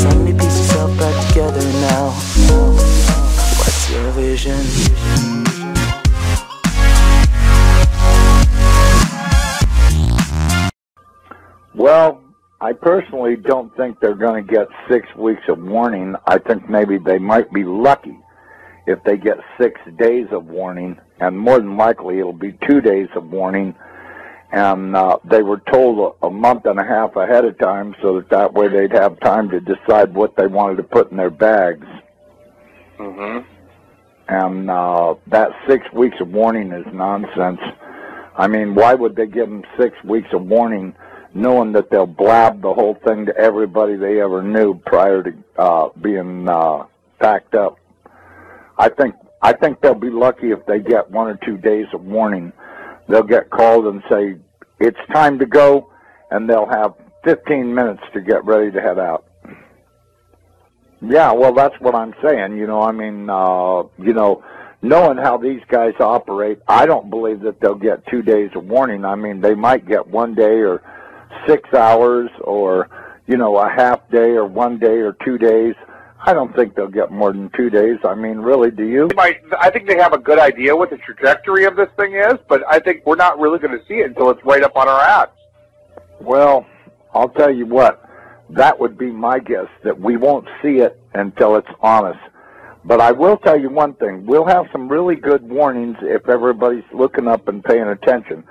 so many pieces held back together now. What's your vision? Well, I personally don't think they're going to get 6 weeks of warning. I think maybe they might be lucky if they get 6 days of warning, and more than likely it'll be 2 days of warning. And they were told a month and a half ahead of time so that way they'd have time to decide what they wanted to put in their bags. Mm-hmm. And that 6 weeks of warning is nonsense. I mean, why would they give them 6 weeks of warning knowing that they'll blab the whole thing to everybody they ever knew prior to being packed up? I think they'll be lucky if they get 1 or 2 days of warning. They'll get called and say, it's time to go, and they'll have 15 minutes to get ready to head out. Yeah, well, that's what I'm saying. You know, I mean, knowing how these guys operate, I don't believe that they'll get 2 days of warning. I mean, they might get 1 day or 6 hours or, a half day or 1 day or 2 days. I don't think they'll get more than 2 days. I mean, really, do you? I think they have a good idea what the trajectory of this thing is, but I think we're not really going to see it until it's right up on our ass. Well, I'll tell you what, that would be my guess, that we won't see it until it's on us. But I will tell you one thing, we'll have some really good warnings if everybody's looking up and paying attention.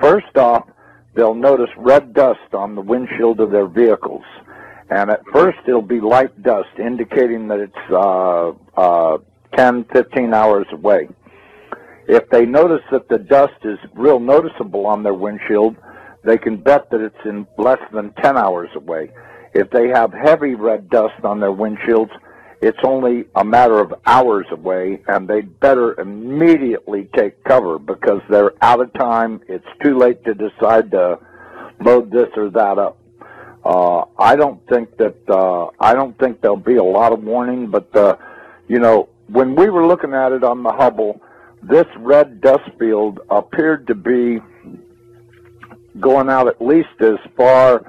First off, they'll notice red dust on the windshield of their vehicles. And at first, it'll be light dust, indicating that it's 10, 15 hours away. If they notice that the dust is real noticeable on their windshield, they can bet that it's in less than 10 hours away. If they have heavy red dust on their windshields, it's only a matter of hours away, and they'd better immediately take cover because they're out of time. It's too late to decide to load this or that up. I don't think there'll be a lot of warning, but when we were looking at it on the Hubble, this red dust field appeared to be going out at least as far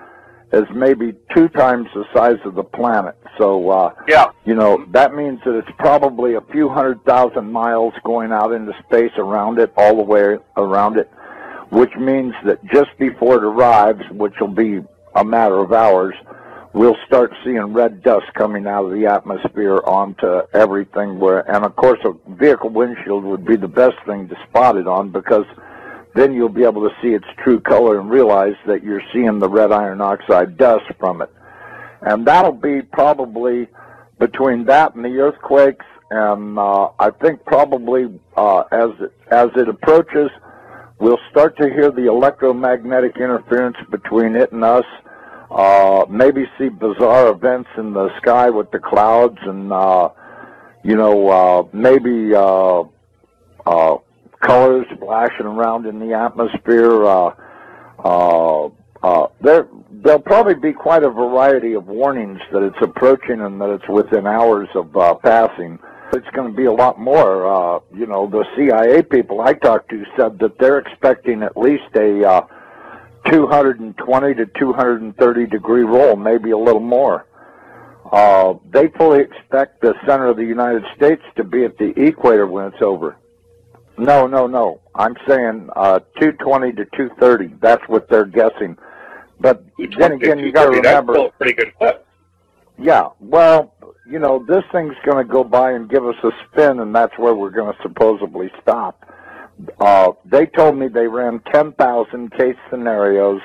as maybe 2 times the size of the planet. So, that means that it's probably a few 100,000 miles going out into space around it, all the way around it, which means that just before it arrives, which will be a matter of hours, we'll start seeing red dust coming out of the atmosphere onto everything and of course a vehicle windshield would be the best thing to spot it on, because then you'll be able to see its true color and realize that you're seeing the red iron oxide dust from it. And that'll be probably between that and the earthquakes, and I think probably as it approaches, we'll start to hear the electromagnetic interference between it and us, maybe see bizarre events in the sky with the clouds, and, maybe colors flashing around in the atmosphere. There'll probably be quite a variety of warnings that it's approaching and that it's within hours of passing. It's going to be a lot more. The CIA people I talked to said that they're expecting at least a 220 to 230 degree roll, maybe a little more. They fully expect the center of the United States to be at the equator when it's over. No. I'm saying 220 to 230. That's what they're guessing. But then again, you got to remember. That's still a pretty good clip. Yeah, well, this thing's going to go by and give us a spin, and that's where we're going to supposedly stop. They told me they ran 10,000 case scenarios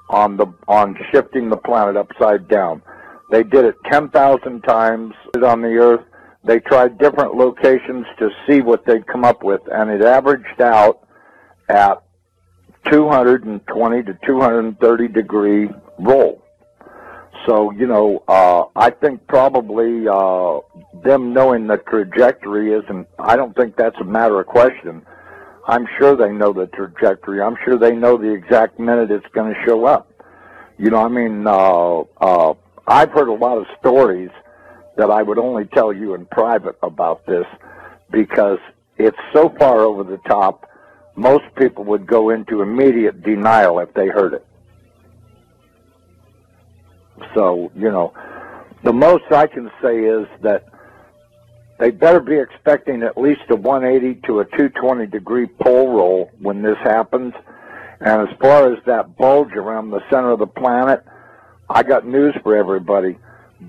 on shifting the planet upside down. They did it 10,000 times on the Earth. They tried different locations to see what they'd come up with, and it averaged out at 220 to 230 degree roll. So, I think probably them knowing the trajectory isn't, I don't think that's a matter of question. I'm sure they know the trajectory. I'm sure they know the exact minute it's going to show up. I've heard a lot of stories that I would only tell you in private about this because it's so far over the top, most people would go into immediate denial if they heard it. So, The most I can say is that they better be expecting at least a 180 to a 220 degree pole roll when this happens. And as far as that bulge around the center of the planet, I got news for everybody.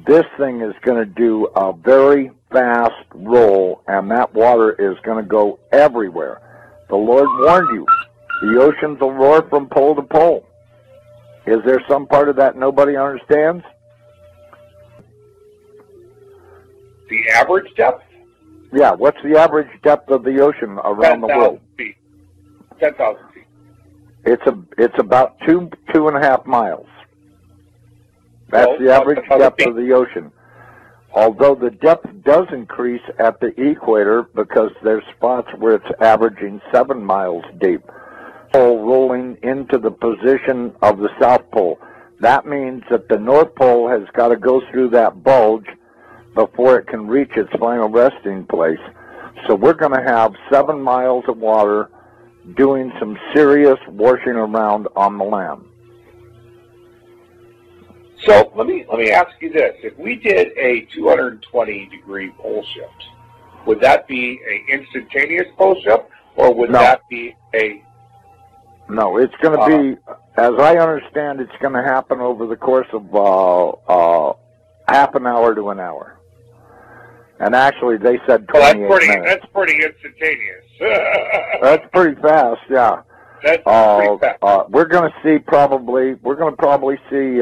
This thing is going to do a very fast roll, and that water is going to go everywhere. The Lord warned you. The oceans will roar from pole to pole. Is there some part of that nobody understands? The average depth? Yeah, what's the average depth of the ocean around the world? 10,000 feet. 10,000 feet. It's about 2.5 miles. That's the average depth of the ocean. Although the depth does increase at the equator because there's spots where it's averaging 7 miles deep. Pole rolling into the position of the South Pole. That means that the North Pole has got to go through that bulge before it can reach its final resting place. So we're going to have 7 miles of water doing some serious washing around on the land. So let me ask you this: if we did a 220 degree pole shift, would that be an instantaneous pole shift, or would that be a? No, it's going to be, as I understand, it's going to happen over the course of half an hour to an hour. And actually, they said 28 minutes. That's pretty instantaneous. That's pretty fast, yeah. That's pretty fast. We're going to probably see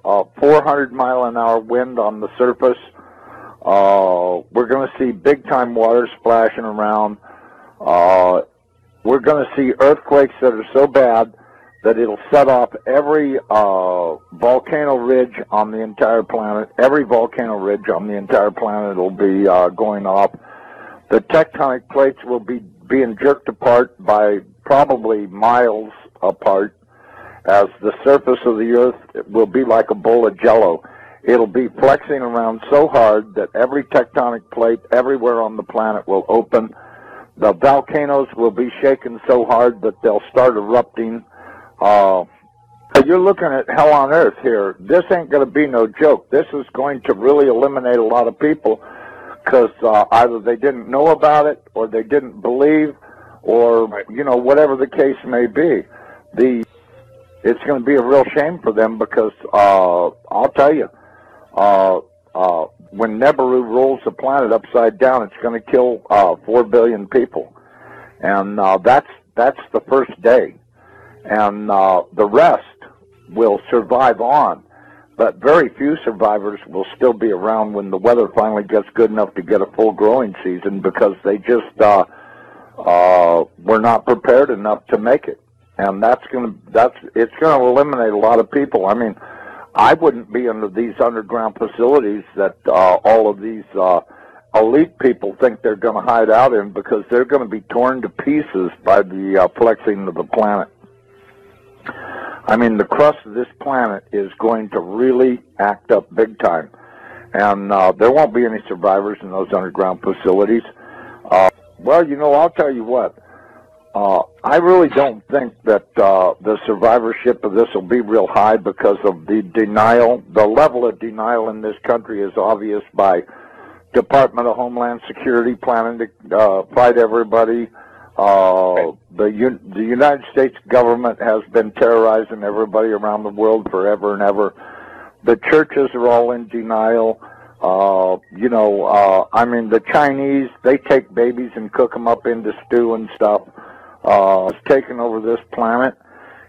400-mile-an-hour wind on the surface. We're going to see big-time water splashing around. We're going to see earthquakes that are so bad that it'll set off every volcano ridge on the entire planet. Every volcano ridge on the entire planet will be going off. The tectonic plates will be being jerked apart by probably miles apart, as the surface of the earth will be like a bowl of jello. It'll be flexing around so hard that every tectonic plate everywhere on the planet will open. The volcanoes will be shaken so hard that they'll start erupting. You're looking at hell on earth here. This ain't going to be no joke. This is going to really eliminate a lot of people because either they didn't know about it or they didn't believe, or whatever the case may be. It's going to be a real shame for them because I'll tell you, when Nibiru rolls the planet upside down, it's going to kill 4 billion people, and that's the first day, and the rest will survive on. But very few survivors will still be around when the weather finally gets good enough to get a full growing season, because they just were not prepared enough to make it. And it's going to eliminate a lot of people. I mean, I wouldn't be under these underground facilities that all of these elite people think they're going to hide out in, because they're going to be torn to pieces by the flexing of the planet. I mean, the crust of this planet is going to really act up big time. And there won't be any survivors in those underground facilities. Well, I'll tell you what. I really don't think that the survivorship of this will be real high because of the denial. The level of denial in this country is obvious by Department of Homeland Security planning to fight everybody. The United States government has been terrorizing everybody around the world forever and ever. The churches are all in denial. I mean, the Chinese, they take babies and cook them up into stew and stuff. It's taken over this planet.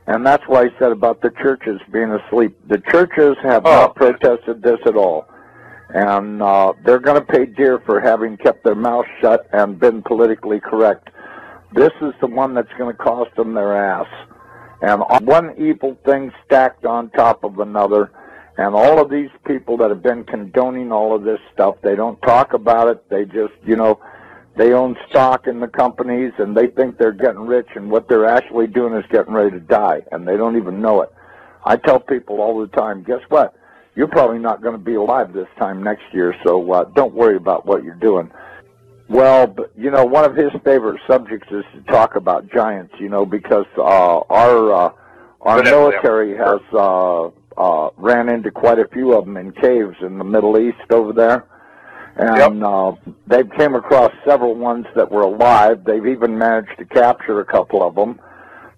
And that's why I said about the churches being asleep. The churches have not protested this at all. And they're going to pay dear for having kept their mouths shut and been politically correct. This is the one that's going to cost them their ass. And one evil thing stacked on top of another. And all of these people that have been condoning all of this stuff, they don't talk about it. They just, they own stock in the companies and they think they're getting rich, and what they're actually doing is getting ready to die, and they don't even know it. I tell people all the time, guess what? You're probably not going to be alive this time next year, so don't worry about what you're doing. Well, but, one of his favorite subjects is to talk about giants, because our military has ran into quite a few of them in caves in the Middle East over there. And they've came across several ones that were alive. They've even managed to capture a couple of them.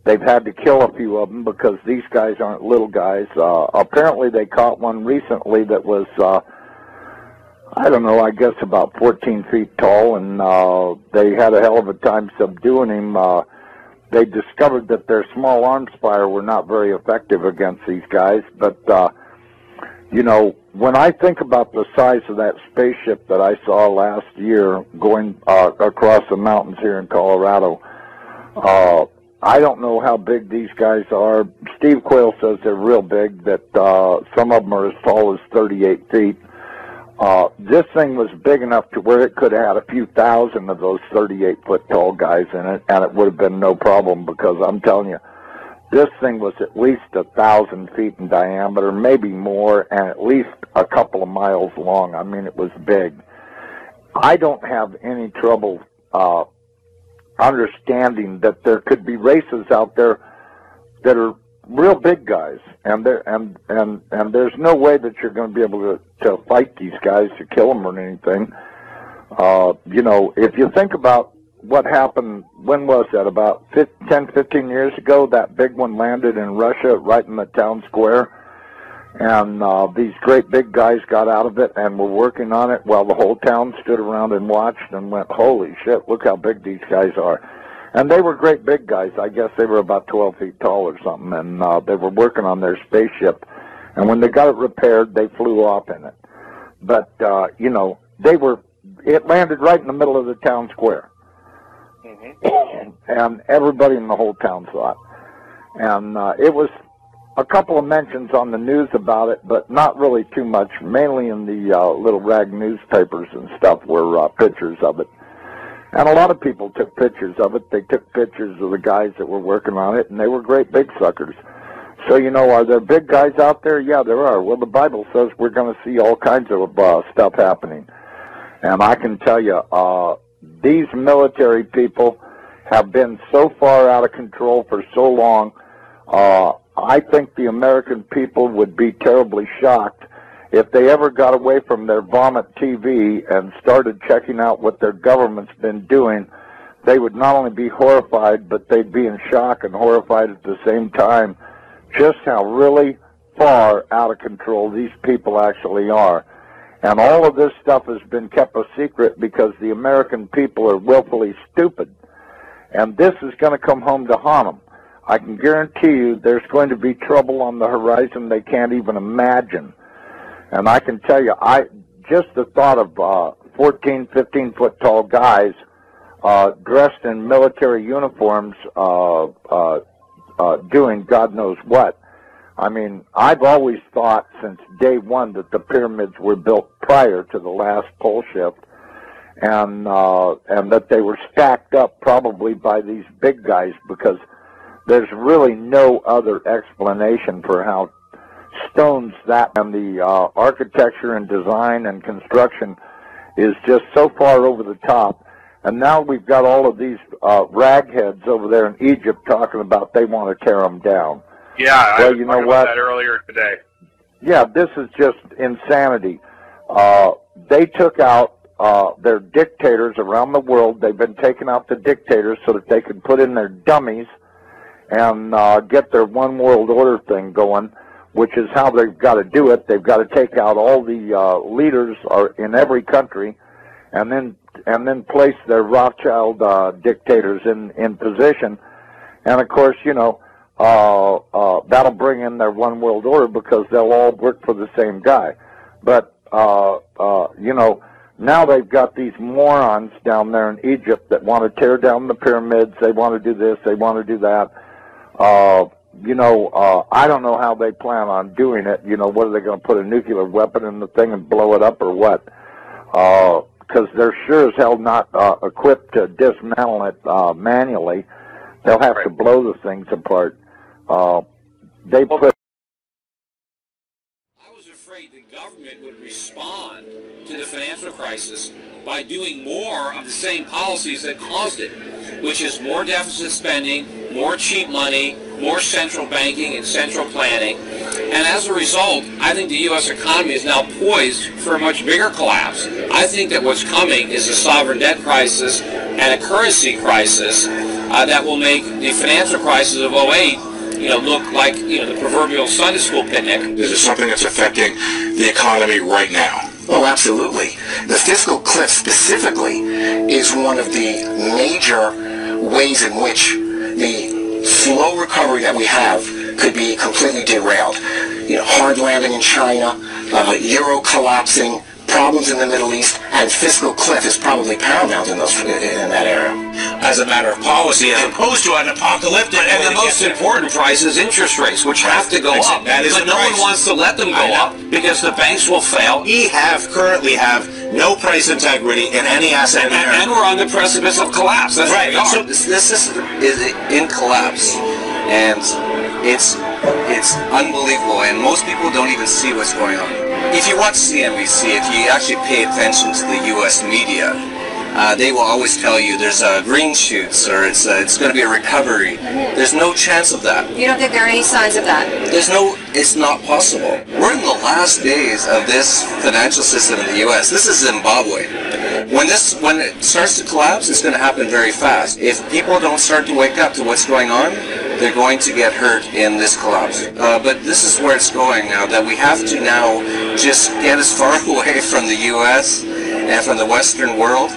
They've had to kill a few of them because these guys aren't little guys. Apparently they caught one recently that was, I don't know, I guess about 14 feet tall, and they had a hell of a time subduing him. They discovered that their small arms fire were not very effective against these guys, but, you know, when I think about the size of that spaceship that I saw last year going across the mountains here in Colorado, I don't know how big these guys are. Steve Quayle says they're real big, that some of them are as tall as 38 feet. This thing was big enough to where it could have had a few thousand of those 38-foot tall guys in it, and it would have been no problem, because I'm telling you, this thing was at least 1,000 feet in diameter, maybe more, and at least a couple of miles long. I mean, it was big. I don't have any trouble understanding that there could be races out there that are real big guys, and there's no way that you're going to be able to fight these guys to kill them or anything. You know, if you think about what happened, when was that, about 10, 15 years ago, that big one landed in Russia right in the town square, and these great big guys got out of it and were working on it while the whole town stood around and watched and went, holy shit, look how big these guys are. And they were great big guys. I guess they were about 12 feet tall or something, and they were working on their spaceship. And when they got it repaired, they flew off in it. But, you know, it landed right in the middle of the town square. Mm-hmm. And everybody in the whole town saw it. And it was a couple of mentions on the news about it, but not really too much. Mainly in the little rag newspapers and stuff were pictures of it. And a lot of people took pictures of it. They took pictures of the guys that were working on it, and they were great big suckers. So, you know, are there big guys out there? Yeah, there are. Well, the Bible says we're going to see all kinds of stuff happening. And I can tell you, these military people have been so far out of control for so long, I think the American people would be terribly shocked if they ever got away from their vomit TV and started checking out what their government's been doing. They would not only be horrified, but they'd be in shock and horrified at the same time, just how really far out of control these people actually are. And all of this stuff has been kept a secret because the American people are willfully stupid. And this is going to come home to haunt them. I can guarantee you there's going to be trouble on the horizon they can't even imagine. And I can tell you, just the thought of 14, 15-foot tall guys dressed in military uniforms doing God knows what. I mean, I've always thought since day one that the pyramids were built prior to the last pole shift, and that they were stacked up probably by these big guys, because there's really no other explanation for how stones that, and the architecture and design and construction is just so far over the top. And now we've got all of these ragheads over there in Egypt talking about they want to tear them down. Yeah, well, I was talking about that earlier today. Yeah, this is just insanity. They took out their dictators around the world. They've been taking out the dictators so that they can put in their dummies and get their one world order thing going, which is how they've got to do it. They've got to take out all the leaders in every country, and then place their Rothschild dictators in position. And of course, you know, that'll bring in their one world order because they'll all work for the same guy. But you know, now they've got these morons down there in Egypt that want to tear down the pyramids. They want to do this. They want to do that. You know, I don't know how they plan on doing it. You know, what are they going to put a nuclear weapon in the thing and blow it up, or what? Because they're sure as hell not equipped to dismantle it manually. They'll have to blow the things apart. They put. I was afraid the government would respond to the financial crisis by doing more of the same policies that caused it, which is more deficit spending, more cheap money, more central banking and central planning. And as a result, I think the U.S. economy is now poised for a much bigger collapse. I think that what's coming is a sovereign debt crisis and a currency crisis that will make the financial crisis of '08 look like, the proverbial Sunday school picnic. This is something that's affecting the economy right now. Oh, absolutely. The fiscal cliff specifically is one of the major ways in which the slow recovery that we have could be completely derailed. Hard landing in China, euro collapsing, problems in the Middle East, and fiscal cliff is probably paramount in that area. As a matter of policy, as opposed to an apocalyptic. And the most important price is interest rates, which have to go up. That is but no one wants to let them go up because the banks will fail. We currently have no price integrity in any asset. And we're on the precipice of collapse. That's right. So this system is in collapse, and it's unbelievable. And most people don't even see what's going on. If you watch CNBC, if you actually pay attention to the U.S. media, they will always tell you there's green shoots or it's going to be a recovery. There's no chance of that. You don't think there are any signs of that? It's not possible. We're in the last days of this financial system in the U.S. This is Zimbabwe. When it starts to collapse, it's going to happen very fast. If people don't start to wake up to what's going on, they're going to get hurt in this collapse. But this is where it's going now, that we have to now just get as far away from the U.S. and from the Western world,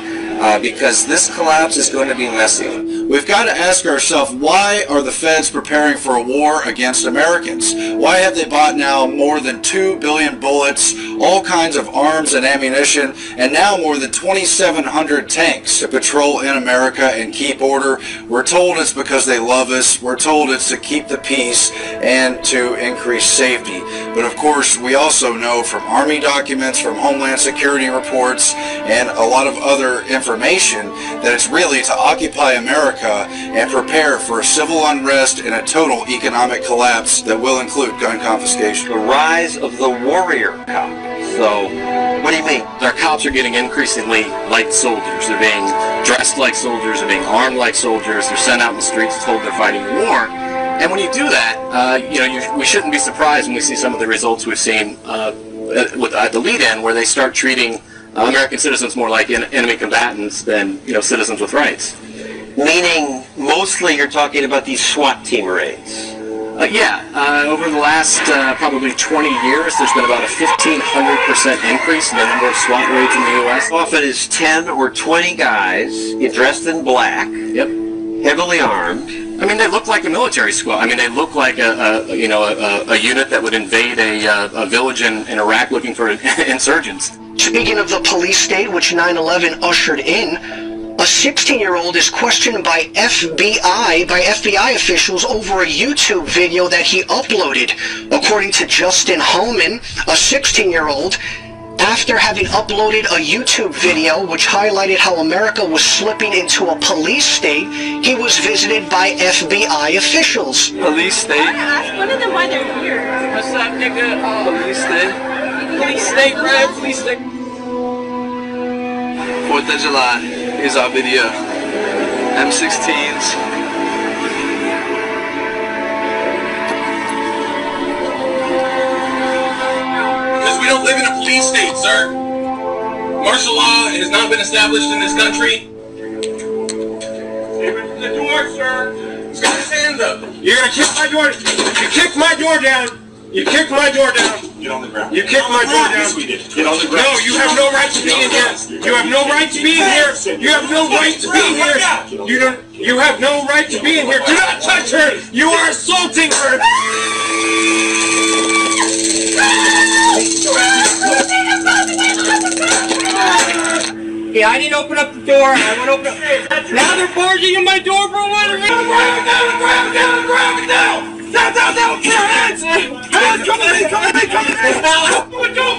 because this collapse is going to be messy. We've got to ask ourselves, why are the feds preparing for a war against Americans? Why have they bought now more than 2 billion bullets, all kinds of arms and ammunition, and now more than 2,700 tanks to patrol in America and keep order? We're told it's because they love us. We're told it's to keep the peace and to increase safety. But of course, we also know from Army documents, from Homeland Security reports, and a lot of other information that it's really to occupy America and prepare for a civil unrest and a total economic collapse that will include gun confiscation. The rise of the warrior cop. So, What do you mean? our cops are getting increasingly like soldiers. They're being dressed like soldiers, they're being armed like soldiers, they're sent out in the streets told they're fighting war. And when you do that, we shouldn't be surprised when we see some of the results we've seen at the lead-in, where they start treating American citizens more like enemy combatants than citizens with rights. Meaning, mostly you're talking about these SWAT team raids. Over the last probably 20 years, there's been about a 1,500% increase in the number of SWAT raids in the U.S. Often it's 10 or 20 guys dressed in black, heavily armed. I mean, they look like a military squad. I mean, they look like a unit that would invade a village in Iraq looking for insurgents. Speaking of the police state, which 9/11 ushered in, a 16-year-old is questioned by FBI officials over a YouTube video that he uploaded. According to Justin Holman, a 16-year-old, after having uploaded a YouTube video which highlighted how America was slipping into a police state, he was visited by FBI officials. Police state? Ask one of them why they're here. What's up, nigga? Police state? Police state, bro. Police state. 4th of July. Here's our video. M16s. Because we don't live in a police state, sir. Martial law has not been established in this country. Open the door, sir. He's got his hand up. You're gonna kick my door. You kicked my door down. You kicked my door down. Get on the ground. You kicked my door down. Yes, we did. Get on the ground. No, you have no right to be in here. You have no right to be in here. You have no right to be here. You have no right to be in here. Do not touch her. You are assaulting her. Yeah, I didn't open up the door. I went open up. Now they're barging in my door for what? Down. Put your hands! Hands, come in! Don't move! Don't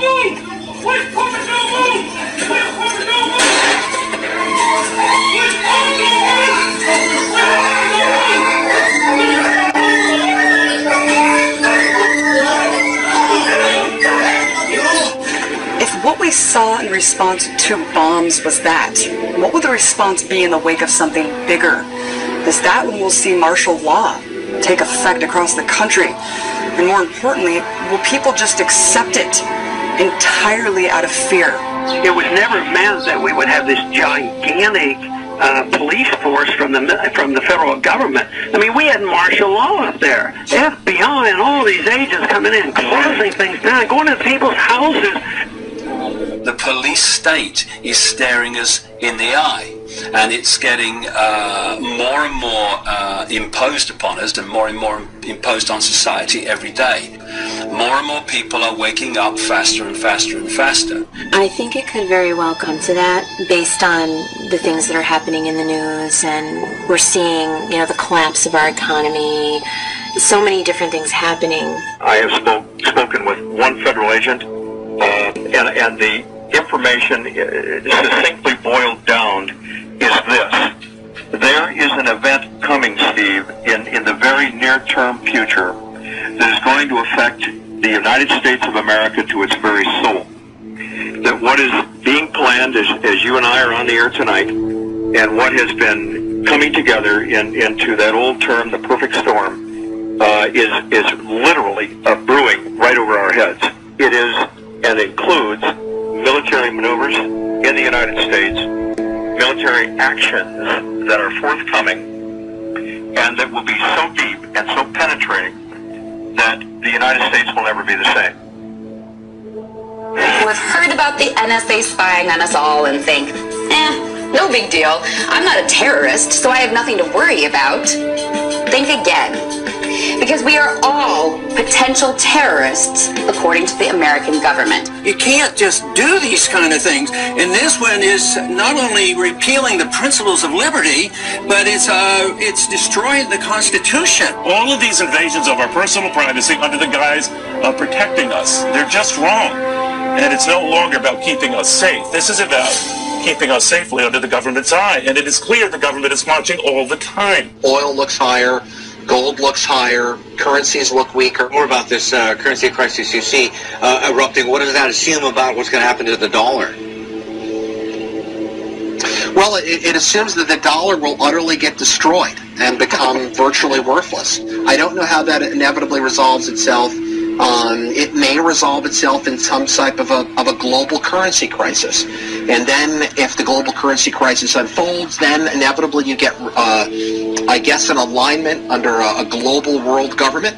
If what we saw in response to bombs was that, what would the response be in the wake of something bigger? Is that when we'll see martial law? take effect across the country? And more importantly, will people just accept it entirely out of fear? It was never meant that we would have this gigantic police force from the federal government. I mean, we had martial law up there, FBI, and all these agents coming in, closing things down, going to people's houses. The police state is staring us in the eye, and it's getting more and more imposed upon us, and more imposed on society every day. More and more people are waking up faster and faster and faster. I think it could very well come to that based on the things that are happening in the news, and we're seeing, the collapse of our economy, so many different things happening. I have spoken with one federal agent, and the information succinctly boiled down is this. There is an event coming, Steve, in the very near-term future that is going to affect the United States of America to its very soul. That what is being planned, as you and I are on the air tonight, and what has been coming together into that old term, the perfect storm, is literally brewing right over our heads. It is and includes military maneuvers in the United States, military actions that are forthcoming, and that will be so deep and so penetrating that the United States will never be the same. We've heard about the NSA spying on us all and think, no big deal. I'm not a terrorist, so I have nothing to worry about. Think again. Because we are all potential terrorists, according to the American government. You can't just do these kind of things. And this one is not only repealing the principles of liberty, but it's destroying the Constitution. All of these invasions of our personal privacy under the guise of protecting us, they're just wrong. And it's no longer about keeping us safe. This is about keeping us safely under the government's eye. And it is clear the government is watching all the time. Oil looks higher. Gold looks higher, currencies look weaker. More about this currency crisis you see erupting. What does that assume about what's going to happen to the dollar? Well, it assumes that the dollar will utterly get destroyed and become virtually worthless. I don't know how that inevitably resolves itself. It may resolve itself in some type of a global currency crisis. And then if the global currency crisis unfolds, then inevitably you get, I guess, an alignment under a global world government,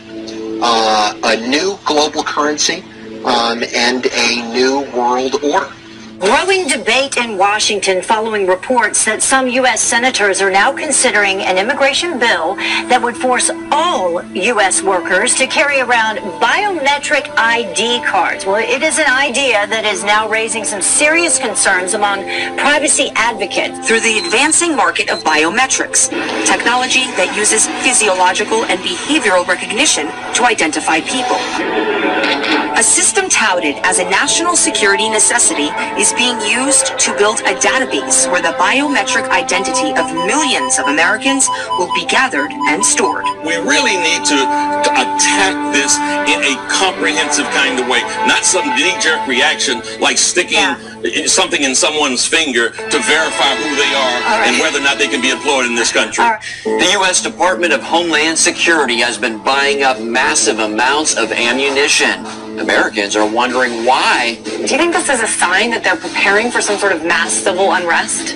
a new global currency, and a new world order. Growing debate in Washington following reports that some U.S. senators are now considering an immigration bill that would force all U.S. workers to carry around biometric ID cards. Well, it is an idea that is now raising some serious concerns among privacy advocates. Through the advancing market of biometrics, technology that uses physiological and behavioral recognition to identify people. A system touted as a national security necessity is being used to build a database where the biometric identity of millions of Americans will be gathered and stored. We really need to attack this in a comprehensive kind of way, not some knee-jerk reaction like sticking something in someone's finger to verify who they are and whether or not they can be employed in this country. The U.S. Department of Homeland Security has been buying up massive amounts of ammunition. Americans are wondering why. Do you think this is a sign that they're preparing for some sort of mass civil unrest?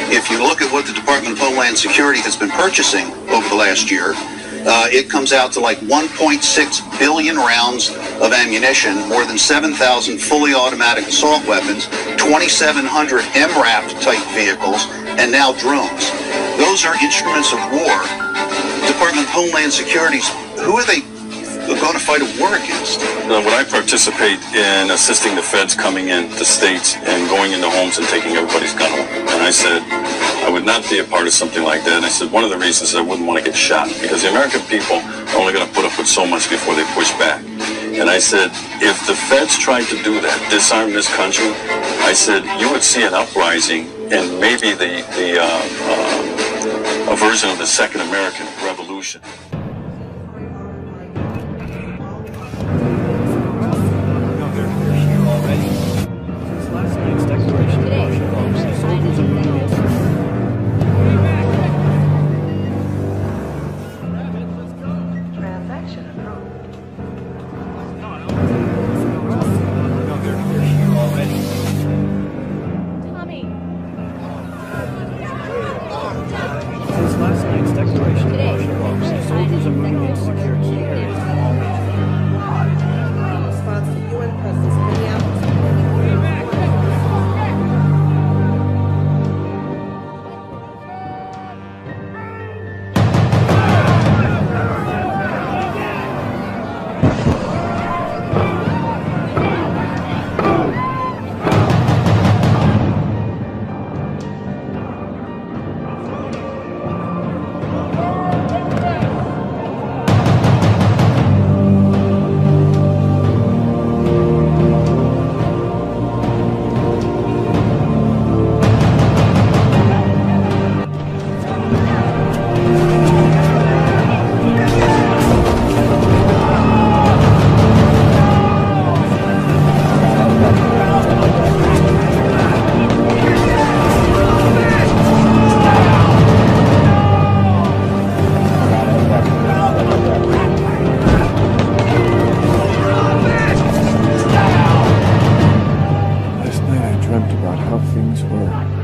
If you look at what the Department of Homeland Security has been purchasing over the last year, it comes out to like 1.6 billion rounds of ammunition, more than 7,000 fully automatic assault weapons, 2,700 MRAP type vehicles, and now drones. Those are instruments of war. Department of Homeland Security, who are they going to fight a war against? When I participate in assisting the feds coming into states and going into homes and taking everybody's gun home, and I said I would not be a part of something like that. And I said one of the reasons I wouldn't want to get shot, because the American people are only going to put up with so much before they push back. And I said, if the feds tried to do that, disarm this country, I said you would see an uprising and maybe a version of the Second American Revolution. will.